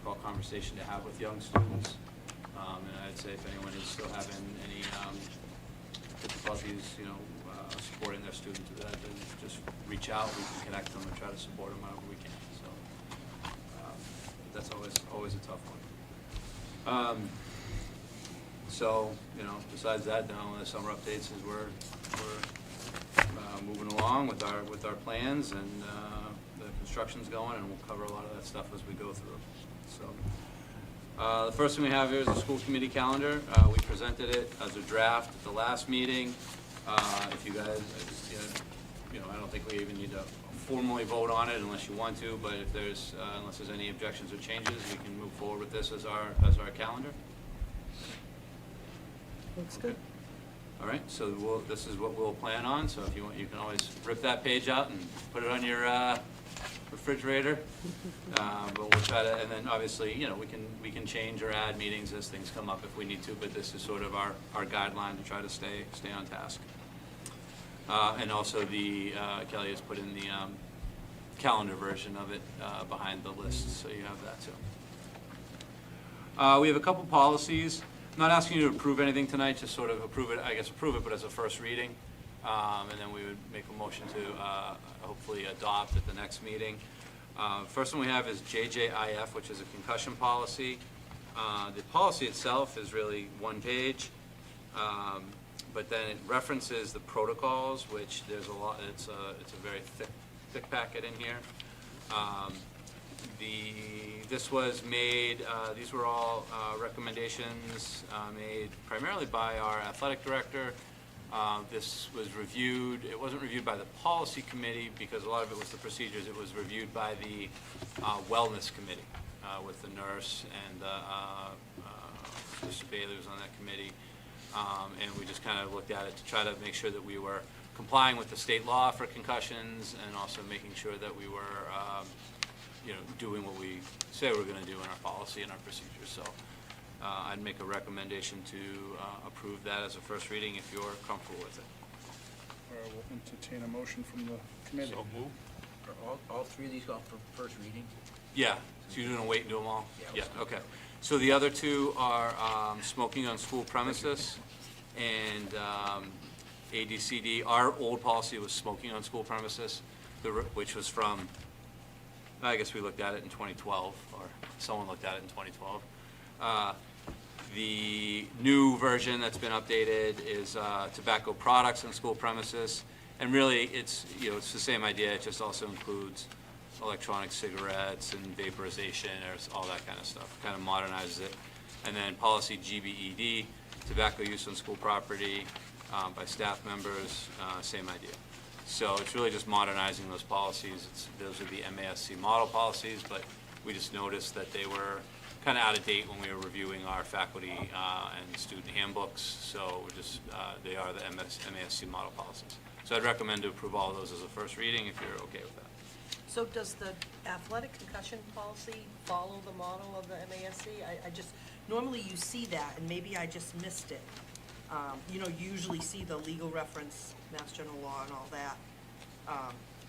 difficult conversation to have with young students. And I'd say if anyone is still having any difficulties, supporting their students with that, then just reach out. We can connect them and try to support them however we can. So that's always a tough one. So besides that, down the summer updates is we're moving along with our plans, and the construction's going, and we'll cover a lot of that stuff as we go through. So the first thing we have here is the school committee calendar. We presented it as a draft at the last meeting. If you guys, I don't think we even need to formally vote on it unless you want to, but if there's unless there's any objections or changes, we can move forward with this as our calendar. Looks good. All right, so this is what we'll plan on. So if you want, you can always rip that page out and put it on your refrigerator. But we'll try to, and then obviously, we can change or add meetings as things come up if we need to. But this is sort of our guideline to try to stay on task. And also Kelly has put in the calendar version of it behind the list, so you have that too. We have a couple policies. I'm not asking you to approve anything tonight, just sort of approve it, but as a first reading. And then we would make a motion to hopefully adopt at the next meeting. First one we have is JJIF, which is a concussion policy. The policy itself is really one page, but then it references the protocols, which there's a lot. It's a very thick packet in here. This was made, these were all recommendations made primarily by our athletic director. This was reviewed, it wasn't reviewed by the policy committee because a lot of it was the procedures. It was reviewed by the wellness committee with the nurse and Mr. Bailey was on that committee. And we just kind of looked at it to try to make sure that we were complying with the state law for concussions and also making sure that we were doing what we say we're going to do in our policy and our procedures. So I'd make a recommendation to approve that as a first reading if you're comfortable with it. We'll entertain a motion from the committee. So move. Are all three of these going for first reading? Yeah, so you're going to wait and do them all? Yeah. Okay. So the other two are smoking on school premises and ADCD. Our old policy was smoking on school premises, which was from, I guess we looked at it in 2012, or someone looked at it in 2012. The new version that's been updated is tobacco products on school premises, and really it's it's the same idea. It just also includes electronic cigarettes and vaporization, or all that kind of stuff. Kind of modernizes it. And then policy GBED, tobacco use on school property by staff members, same idea. So it's really just modernizing those policies. Those are the MASC model policies, but we just noticed that they were kind of out of date when we were reviewing our faculty and student handbooks. So they are the MASC model policies. So I'd recommend to approve all of those as a first reading if you're okay with that. So does the athletic concussion policy follow the model of the MASC? I just, normally you see that, and maybe I just missed it. You usually see the legal reference, Mass General Law and all that.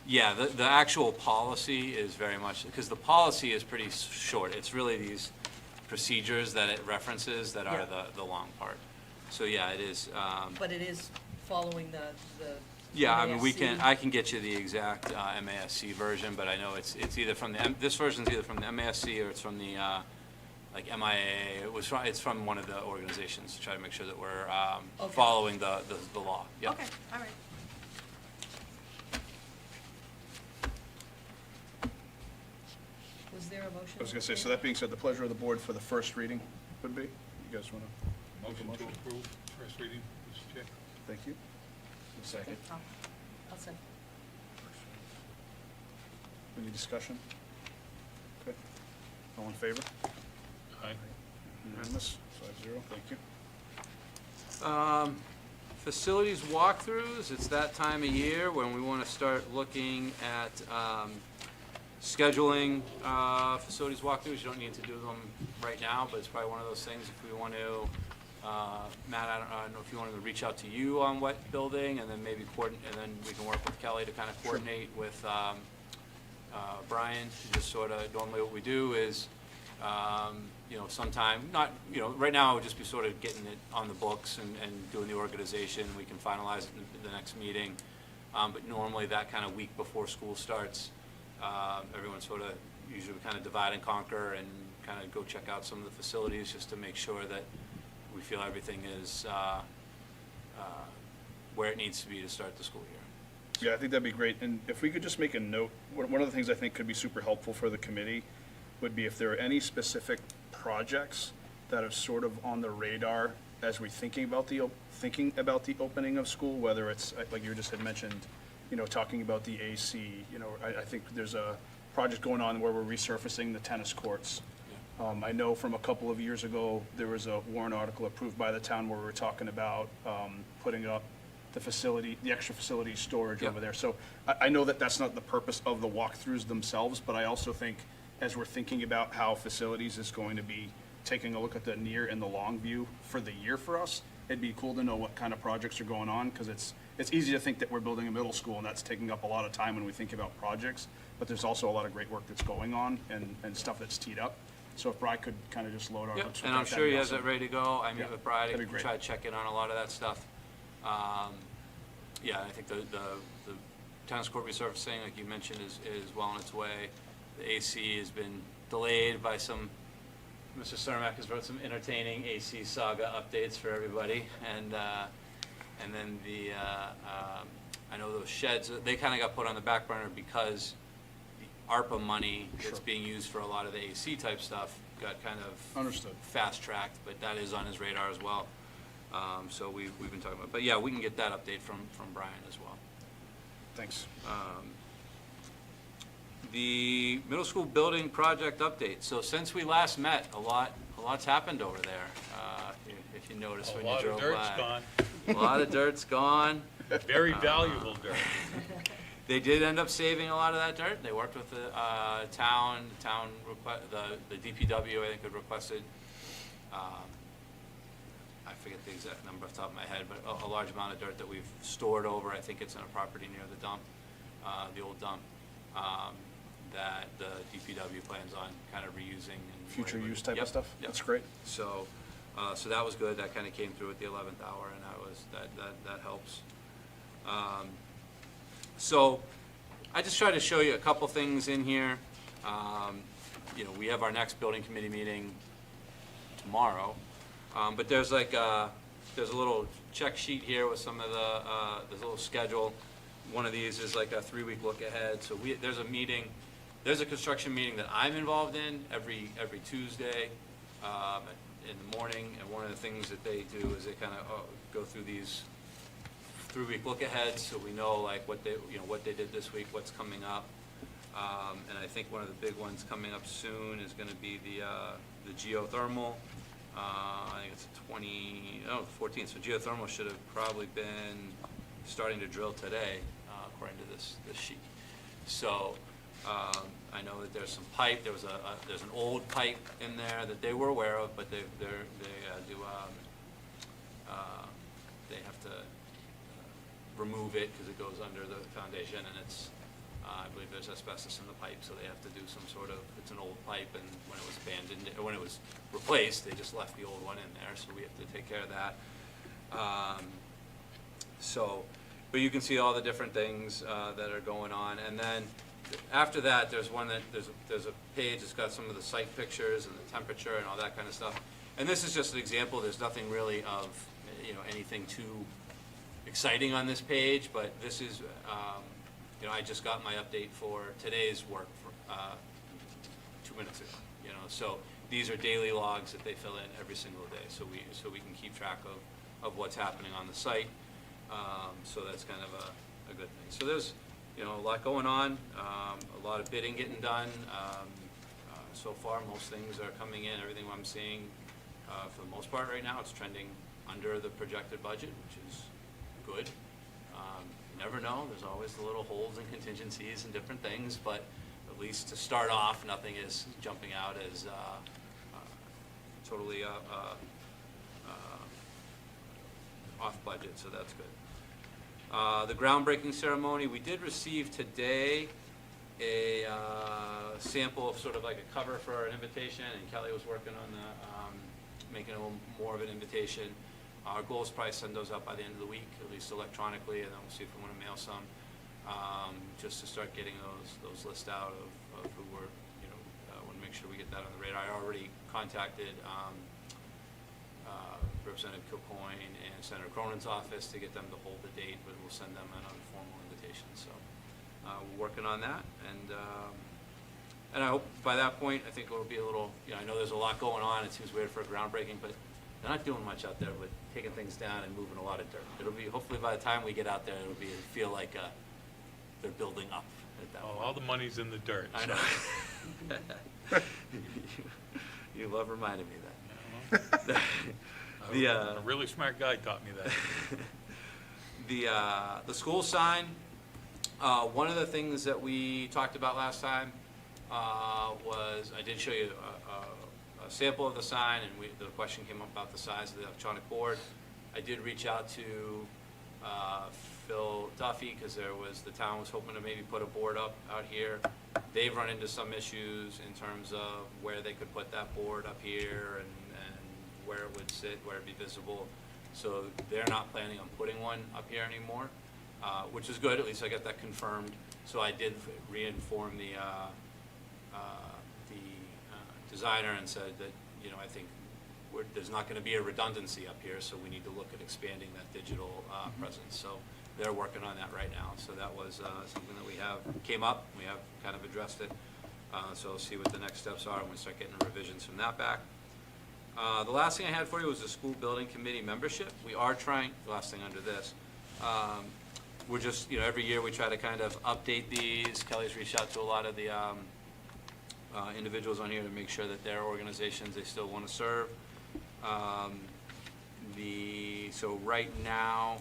Yeah, the actual policy is very much, because the policy is pretty short. It's really these procedures that it references that are the long part. So yeah, it is. But it is following the Yeah, I mean, MASC. I can get you the exact MASC version, but I know it's either from this version's either from the MASC or it's from the like MIA. It's from one of the organizations to try to make sure that we're Okay. following the law. Yep. Okay, all right. Was there a motion? I was going to say, so that being said, the pleasure of the board for the first reading would be? You guys want to? Motion to approve, first reading, Mr. Chair. Thank you. A second. I'll second. Any discussion? Okay. All in favor? Aye. Unanimous, 5-0, thank you. Facilities walkthroughs, it's that time of year when we want to start looking at scheduling facilities walkthroughs. You don't need to do them right now, but it's probably one of those things if we want to, Matt, I don't know if you wanted to reach out to you on what building, and then maybe coordinate, and then we can work with Kelly to kind of coordinate with Brian. Just sort of, normally what we do is you know, sometime, not, you know, right now it would just be sort of getting it on the books and doing the organization. We can finalize it in the next meeting. But normally that kind of week before school starts, everyone sort of usually kind of divide and conquer and kind of go check out some of the facilities just to make sure that we feel everything is where it needs to be to start the school year. Yeah, I think that'd be great. And if we could just make a note, one of the things I think could be super helpful for the committee would be if there are any specific projects that are sort of on the radar as we're thinking about the opening of school, whether it's, like you just had mentioned, you know, talking about the AC, you know, I think there's a project going on where we're resurfacing the tennis courts. I know from a couple of years ago, there was a warrant article approved by the town where we were talking about putting up the facility, the extra facility storage Yep. over there. So I know that that's not the purpose of the walkthroughs themselves, but I also think as we're thinking about how facilities is going to be taking a look at the near and the long view for the year for us, it'd be cool to know what kind of projects are going on, because it's easy to think that we're building a middle school and that's taking up a lot of time when we think about projects, but there's also a lot of great work that's going on and stuff that's teed up. So if Bri could kind of just load our Yep, hooks with and that, I'm that'd sure be he has awesome. it ready to go. I meet Yeah, with Brad, that'd be great. try to check in on a lot of that stuff. Yeah, I think the tennis court resurfacing, like you mentioned, is well on its way. The AC has been delayed by some, Mr. Cermak has wrote some entertaining AC saga updates for everybody. And then I know those sheds, they kind of got put on the back burner because the ARPA money that's Sure. being used for a lot of the AC type stuff got kind of Understood. fast-tracked, but that is on his radar as well. So we've been talking about, but yeah, we can get that update from Brian as well. Thanks. The middle school building project update. So since we last met, a lot's happened over there, if you noticed A when you lot drove of by. dirt's gone, A lot of dirt's gone. very valuable dirt. They did end up saving a lot of that dirt. They worked with the town, the DPW, I think, had requested, I forget the exact number off the top of my head, but a large amount of dirt that we've stored over. I think it's in a property near the dump, the old dump, that the DPW plans on kind of reusing. And Future whatever. use type Yep, of stuff? yep. That's great. So, so that was good. That kind of came through at the 11th hour, and that helps. So I just tried to show you a couple things in here. You know, we have our next building committee meeting tomorrow, but there's like there's a little check sheet here with some of there's a little schedule. One of these is like a 3-week look ahead. So there's a meeting, there's a construction meeting that I'm involved in every Tuesday in the morning, and one of the things that they do is they kind of go through these 3-week look ahead, so we know like what they did this week, what's coming up. And I think one of the big ones coming up soon is going to be the geothermal. I think it's 14th. So geothermal should have probably been starting to drill today, according to this sheet. So I know that there's some pipe. There's an old pipe in there that they were aware of, but they have to remove it because it goes under the foundation, and it's I believe there's asbestos in the pipe, so they have to do some sort of, it's an old pipe, and when it was abandoned, or when it was replaced, they just left the old one in there, so we have to take care of that. But you can see all the different things that are going on, and then after that, there's a page that's got some of the site pictures and the temperature and all that kind of stuff. And this is just an example. There's nothing really of, anything too exciting on this page, but this is, I just got my update for today's work for 2 minutes ago. So these are daily logs that they fill in every single day, so we can keep track of what's happening on the site. So that's kind of a good thing. So there's a lot going on, a lot of bidding getting done. So far, most things are coming in. Everything I'm seeing, for the most part right now, it's trending under the projected budget, which is good. You never know. There's always the little holes and contingencies and different things, but at least to start off, nothing is jumping out as totally off budget, so that's good. The groundbreaking ceremony, we did receive today a sample of sort of like a cover for an invitation, and Kelly was working on the, making a little more of an invitation. Our goal is probably send those out by the end of the week, at least electronically, and then we'll see if we want to mail some, just to start getting those lists out of who we're, want to make sure we get that on the radar. I already contacted Representative Kilcoyne and Senator Cronin's office to get them to hold the date, but we'll send them an informal invitation. So we're working on that, and I hope by that point, I think it'll be a little, I know there's a lot going on. It seems weird for a groundbreaking, but they're not doing much out there, but taking things down and moving a lot of dirt. It'll be, hopefully by the time we get out there, it'll feel like they're building up at that point. All the money's in the dirt. I so. know. You love reminding me of that. A really smart guy taught me that. The school sign, one of the things that we talked about last time was, I did show you a sample of the sign, and the question came up about the size of the electronic board. I did reach out to Phil Duffy, because the town was hoping to maybe put a board up out here. They've run into some issues in terms of where they could put that board up here and where it would sit, where it'd be visible. So they're not planning on putting one up here anymore, which is good. At least I got that confirmed. So I did re-inform the designer and said that, I think there's not going to be a redundancy up here, so we need to look at expanding that digital presence. So they're working on that right now. So that was something that came up. We have kind of addressed it. So we'll see what the next steps are when we start getting revisions from that back. The last thing I had for you was the school building committee membership. We are trying, the last thing under this, we're just, every year we try to kind of update these. Kelly's reached out to a lot of the individuals on here to make sure that their organizations, they still want to serve. So right now,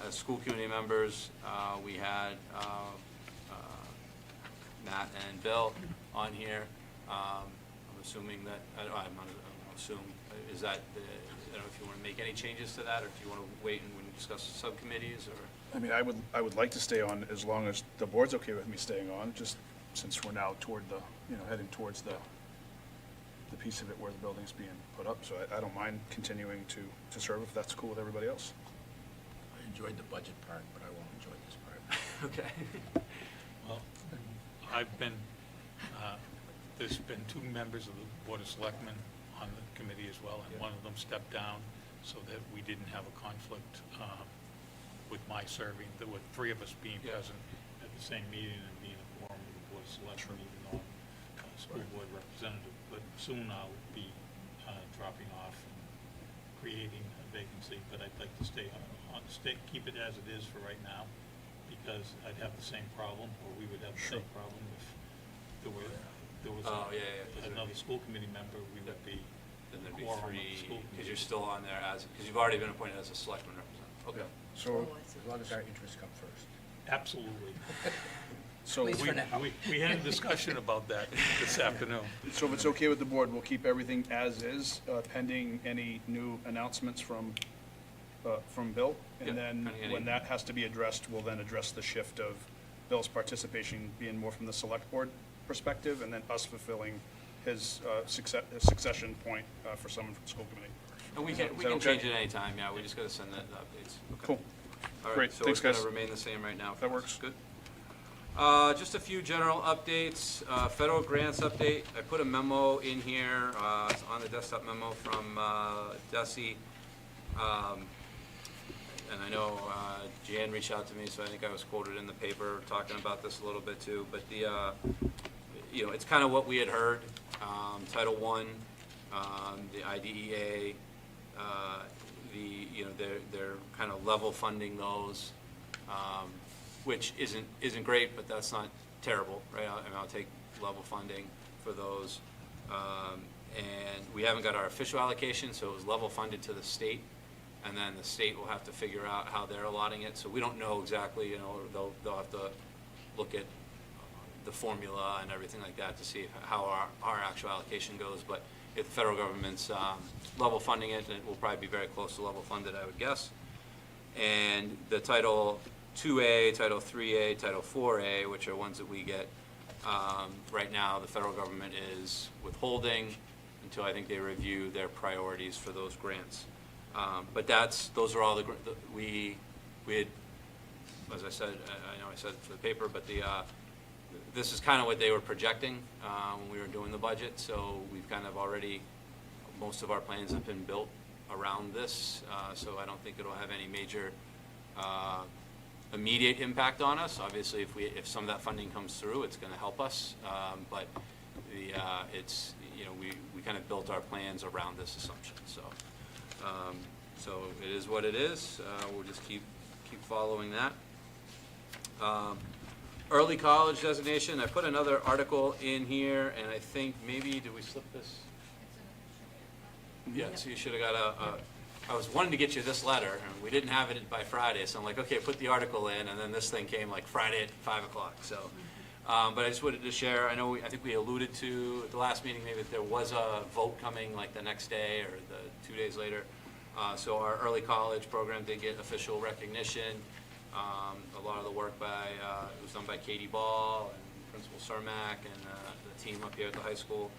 as school committee members, we had Matt and Bill on here. I'm assuming that, is that, I don't know if you want to make any changes to that, or if you want to wait and when you discuss subcommittees, or? I mean, I would like to stay on as long as the board's okay with me staying on, just since we're now toward heading towards the piece of it where the building's being put up. So I don't mind continuing to serve if that's cool with everybody else. I enjoyed the budget part, but I won't enjoy this part. Okay. Well, there's been two members of the Board of Selectmen on the committee as well, and one of them stepped down so that we didn't have a conflict with my serving, with three of us being present at the same meeting and being a quorum of the Board of Selectmen, even though I'm a school board representative. But soon I'll be dropping off and creating a vacancy, but I'd like to keep it as it is for right now, because I'd have the same problem, or we would have the same problem if there was another school committee member. We would be Then there'd be quorum of the three, school because committee. you're still on there because you've already been appointed as a selectman representative. Okay. So, As long as our interests come first. Absolutely. so Please. We, For now. we had a discussion about that this afternoon. if it's okay with the board, we'll keep everything as is, pending any new announcements from Bill. And Yeah, then pending any- when that has to be addressed, we'll then address the shift of Bill's participation being more from the select board perspective, and then us fulfilling his succession point for someone from the school committee. And we Is can that change okay? it anytime, yeah, we just gotta send the updates. Okay. Cool. All right, Great. so Thanks, it's gonna guys. remain the same right now. That works. Good. Just a few general updates. Federal grants update. I put a memo in here, it's on the desktop memo from Desi. And I know Jan reached out to me, so I think I was quoted in the paper talking about this a little bit too. But it's kind of what we had heard. Title I, the IDEA, they're kind of level funding those, which isn't great, but that's not terrible, right? I'll take level funding for those. And we haven't got our official allocation, so it was level funded to the state, and then the state will have to figure out how they're allotting it. So we don't know exactly, they'll have to look at the formula and everything like that to see how our actual allocation goes. But if the federal government's level funding it, then it will probably be very close to level funded, I would guess. And the Title 2A, Title 3A, Title 4A, which are ones that we get, Right now, the federal government is withholding until I think they review their priorities for those grants. But those are all we had, as I said, I know I said it for the paper, but this is kind of what they were projecting when we were doing the budget. So we've kind of already, most of our plans have been built around this. So I don't think it'll have any major immediate impact on us. Obviously, if some of that funding comes through, it's going to help us. But it's, we kind of built our plans around this assumption. So it is what it is. We'll just keep following that. Early college designation, I put another article in here, and I think maybe, did we slip this? Yeah, so you should have got I was wanting to get you this letter, and we didn't have it by Friday, so I'm like, okay, put the article in, and then this thing came like Friday at 5 o'clock, so. But I just wanted to share, I think we alluded to at the last meeting, maybe that there was a vote coming like the next day or the 2 days later. So our early college program did get official recognition. A lot of the work it was done by Katie Ball and Principal Cermak and the team up here at the high school.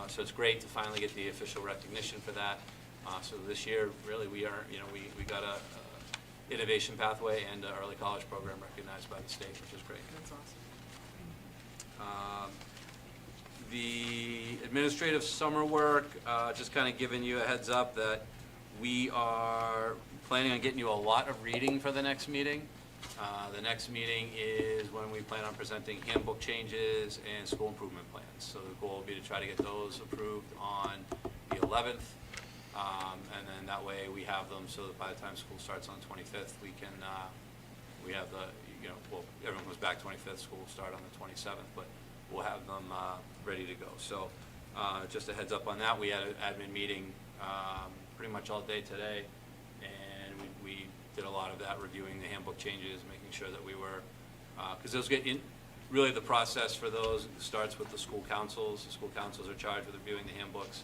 So it's great to finally get the official recognition for that. So this year, really, we got a innovation pathway and an early college program recognized by the state, which is great. That's awesome. The administrative summer work, just kind of giving you a heads up that we are planning on getting you a lot of reading for the next meeting. The next meeting is when we plan on presenting handbook changes and school improvement plans. So the goal will be to try to get those approved on the 11th. And then that way we have them so that by the time school starts on 25th, we have everyone goes back 25th, school will start on the 27th, but we'll have them ready to go. So just a heads up on that. We had an admin meeting pretty much all day today, and we did a lot of that, reviewing the handbook changes, making sure that we were, because those get in, really the process for those starts with the school councils. The school councils are charged with reviewing the handbooks,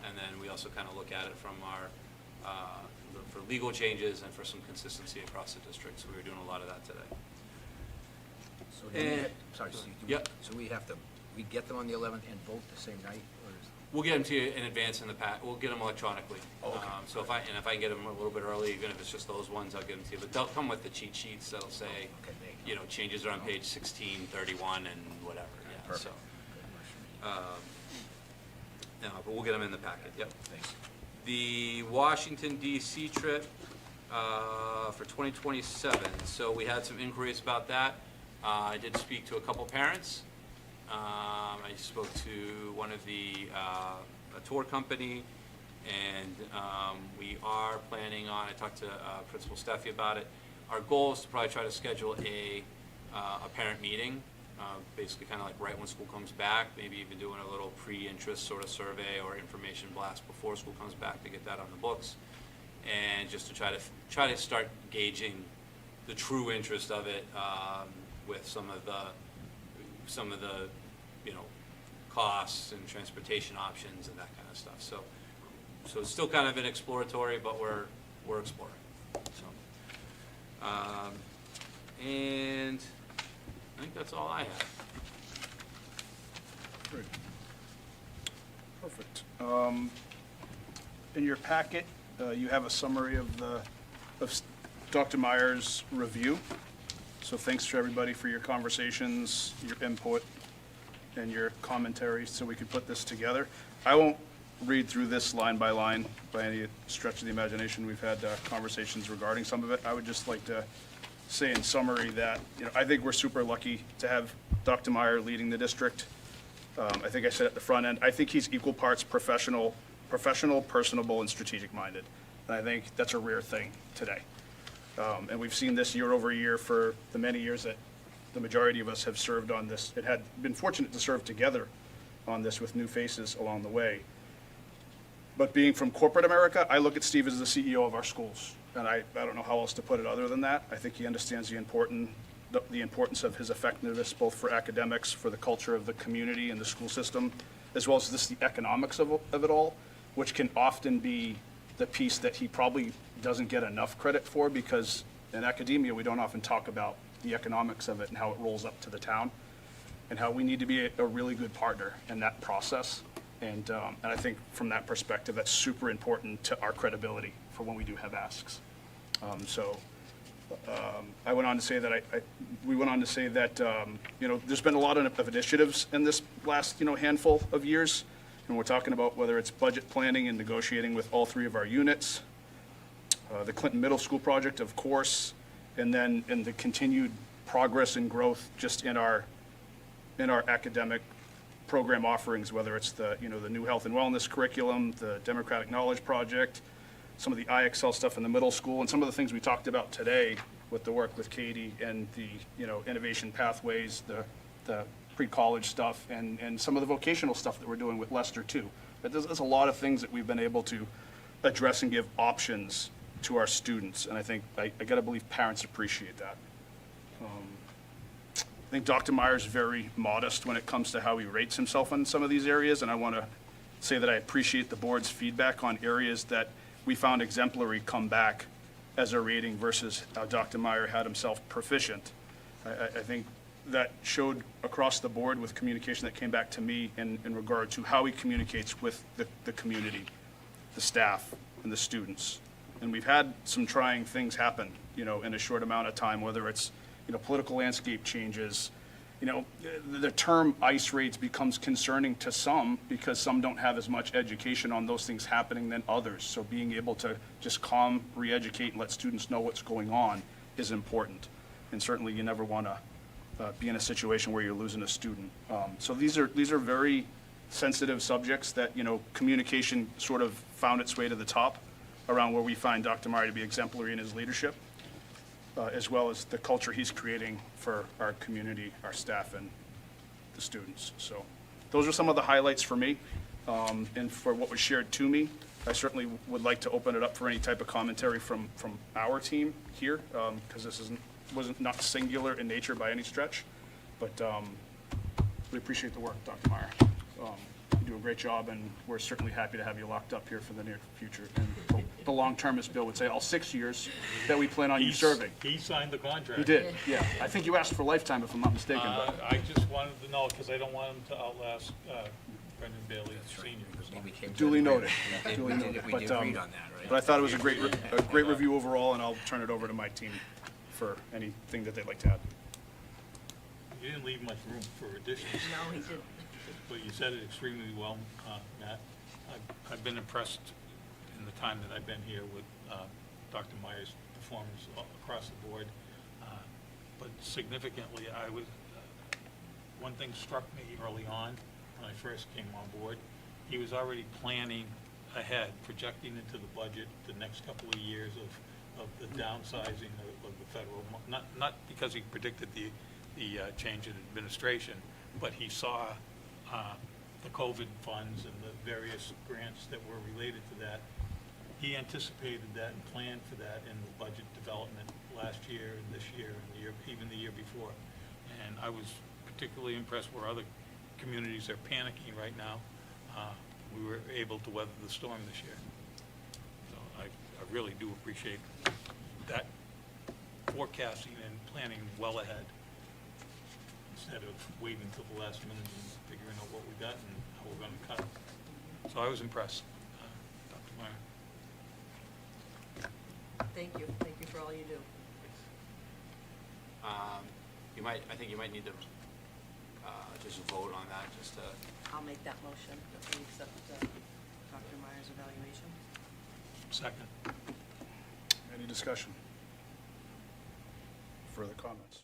and then we also kind of look at it from for legal changes and for some consistency across the district. So we were doing a lot of that today. So do we And- have- sorry, Steve. Yep. So we get them on the 11th and vote the same night, or is? We'll get them to you in advance in the we'll get them electronically. Oh, okay. So if I can get them a little bit early, even if it's just those ones, I'll get them to you. But they'll come with the cheat sheets that'll say, Okay, there you go. changes are on page 16, 31, and whatever, yeah, so. Perfect. No, but we'll get them in the packet, yep. Thanks. The Washington DC trip for 2027, so we had some inquiries about that. I did speak to a couple parents. I spoke to one of a tour company, and we are planning on, I talked to Principal Steffi about it. Our goal is to probably try to schedule a parent meeting, basically kind of like right when school comes back, maybe even doing a little pre-interest sort of survey or information blast before school comes back to get that on the books, and just to try to start gauging the true interest of it with some of the costs and transportation options and that kind of stuff. So it's still kind of an exploratory, but we're exploring. So, and I think that's all I have. Great. Perfect. In your packet, you have a summary of Dr. Meyer's review. So thanks to everybody for your conversations, your input, and your commentary, so we could put this together. I won't read through this line by line by any stretch of the imagination. We've had conversations regarding some of it. I would just like to say in summary that, I think we're super lucky to have Dr. Meyer leading the district. I think I said at the front end, I think he's equal parts professional, personable, and strategic minded. And I think that's a rare thing today. And we've seen this year over year for the many years that the majority of us have served on this. It had been fortunate to serve together on this with new faces along the way. But being from corporate America, I look at Steve as the CEO of our schools. And I don't know how else to put it other than that. I think he understands the importance of his effectiveness, both for academics, for the culture of the community and the school system, as well as just the economics of it all, which can often be the piece that he probably doesn't get enough credit for, because in academia, we don't often talk about the economics of it and how it rolls up to the town. and how we need to be a really good partner in that process. And I think from that perspective, that's super important to our credibility for when we do have asks. I went on to say that we went on to say that, there's been a lot of initiatives in this last, handful of years. And we're talking about whether it's budget planning and negotiating with all 3 of our units, the Clinton Middle School project, of course, and then in the continued progress and growth just in our academic program offerings, whether it's the new health and wellness curriculum, the Democratic Knowledge Project, some of the IXL stuff in the middle school, and some of the things we talked about today with the work with Katie and the, innovation pathways, the pre-college stuff, and some of the vocational stuff that we're doing with Lester too. But there's a lot of things that we've been able to address and give options to our students, and I think, I gotta believe parents appreciate that. I think Dr. Meyer's very modest when it comes to how he rates himself in some of these areas, and I want to say that I appreciate the board's feedback on areas that we found exemplary come back as a rating versus how Dr. Meyer had himself proficient. I think that showed across the board with communication that came back to me in regard to how he communicates with the community, the staff, and the students. And we've had some trying things happen, in a short amount of time, whether it's political landscape changes. The term ICE rates becomes concerning to some because some don't have as much education on those things happening than others. So being able to just calm, re-educate, and let students know what's going on is important. And certainly you never want to be in a situation where you're losing a student. So these are very sensitive subjects that, communication sort of found its way to the top around where we find Dr. Meyer to be exemplary in his leadership. As well as the culture he's creating for our community, our staff, and the students. So those are some of the highlights for me, and for what was shared to me. I certainly would like to open it up for any type of commentary from our team here, because this wasn't not singular in nature by any stretch. But we appreciate the work, Dr. Meyer. You do a great job, and we're certainly happy to have you locked up here for the near future. And the long term, as Bill would say, all 6 years that we plan on you serving. He signed the contract. You did, yeah. I think you asked for lifetime, if I'm not mistaken. But I just wanted to know, because I don't want him to outlast Brendan Bailey Senior. We became Duly noted. We Duly noted. did But, agreed on that, right? But I thought it was a great review overall, and I'll turn it over to my team for anything that they'd like to add. You didn't leave much room for additions. No, he didn't. But you said it extremely well, Matt. I've been impressed in the time that I've been here with Dr. Meyer's performance across the board. But significantly, one thing struck me early on when I first came on board. He was already planning ahead, projecting into the budget the next couple of years of the downsizing of the federal, not because he predicted the change in administration, but he saw the COVID funds and the various grants that were related to that. He anticipated that and planned for that in the budget development last year and this year and even the year before. And I was particularly impressed where other communities are panicking right now. We were able to weather the storm this year. So I really do appreciate that forecasting and planning well ahead, instead of waiting till the last minute and figuring out what we got and how we're going to cut. So I was impressed, Dr. Meyer. Thank you for all you do. I think you might need to just vote on that, just to. I'll make that motion that we accept Dr. Meyer's evaluation. Second. Any discussion? Further comments?